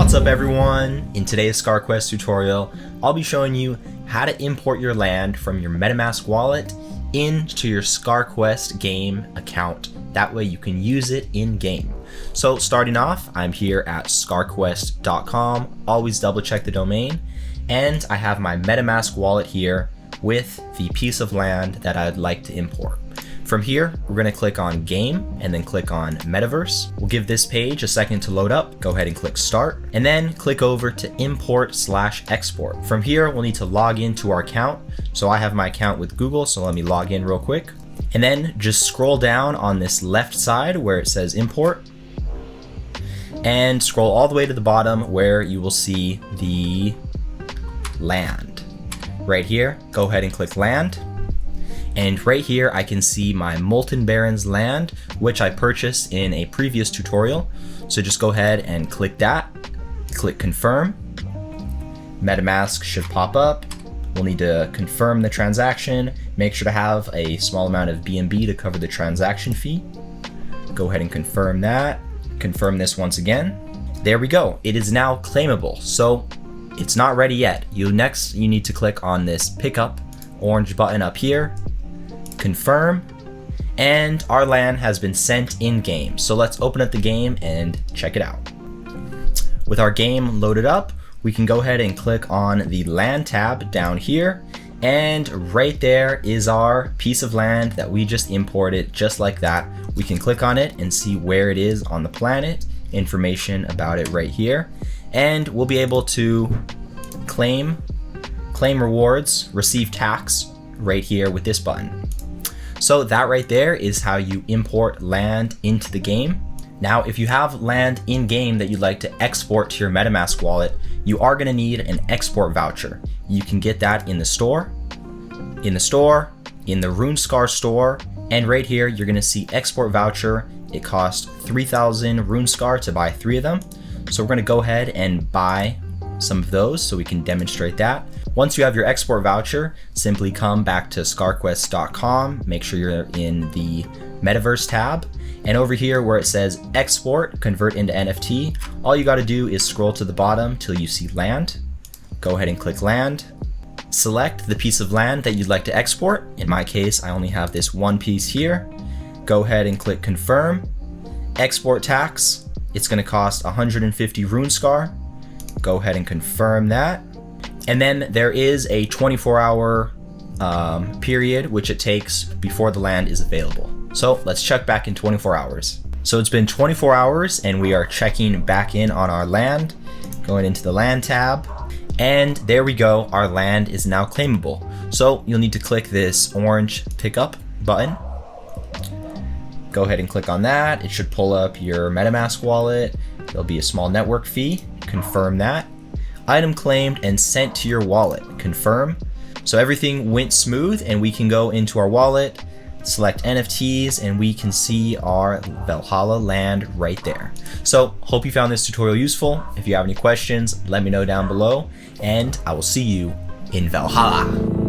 What's up everyone? In today's Scarquest tutorial, I'll be showing you how to import your land from your MetaMask wallet into your Scarquest game account. That way you can use it in game. So starting off, I'm here at scarquest.com, always double check the domain, and I have my MetaMask wallet here with the piece of land that I'd like to import. From here, we're going to click on Game and then click on Metaverse. We'll give this page a second to load up. Go ahead and click Start and then click over to Import/Export. From here, we'll need to log into our account. So I have my account with Google, so let me log in real quick. And then just scroll down on this left side where it says Import and scroll all the way to the bottom where you will see the land. Right here, go ahead and click Land. And right here, I can see my Molten Barrens land, which I purchased in a previous tutorial. So just go ahead and click that, click confirm. MetaMask should pop up. We'll need to confirm the transaction. Make sure to have a small amount of BNB to cover the transaction fee. Go ahead and confirm that. Confirm this once again. There we go. It is now claimable. So it's not ready yet. You need to click on this pickup orange button up here. Confirm, and our land has been sent in game. So let's open up the game and check it out. With our game loaded up, we can go ahead and click on the land tab down here, and right there is our piece of land that we just imported. Just like that, we can click on it and see where it is on the planet, information about it right here, and we'll be able to claim rewards, receive tax right here with this button. So that right there is how you import land into the game. Now, if you have land in game that you'd like to export to your MetaMask wallet, you are going to need an export voucher. You can get that in the store, in the RuneScar store, and right here you're going to see export voucher. It costs 3,000 RuneScar to buy 3 of them. So we're going to go ahead and buy some of those so we can demonstrate that. Once you have your export voucher, simply come back to scarquest.com, make sure you're in the Metaverse tab, and over here where it says export, convert into NFT, all you got to do is scroll to the bottom till you see land. Go ahead and click land. Select the piece of land that you'd like to export. In my case, I only have this one piece here. Go ahead and click confirm. Export tax, it's going to cost 150 RuneScar. Go ahead and confirm that. And then there is a 24-hour period which it takes before the land is available. So let's check back in 24 hours. So it's been 24 hours and we are checking back in on our land, going into the land tab, and there we go, our land is now claimable. So you'll need to click this orange pickup button. Go ahead and click on that. It should pull up your MetaMask wallet. There'll be a small network fee. Confirm that. Item claimed and sent to your wallet. Confirm. So everything went smooth and we can go into our wallet, select NFTs, and we can see our Valhalla land right there. So hope you found this tutorial useful. If you have any questions, let me know down below, and I will see you in Valhalla.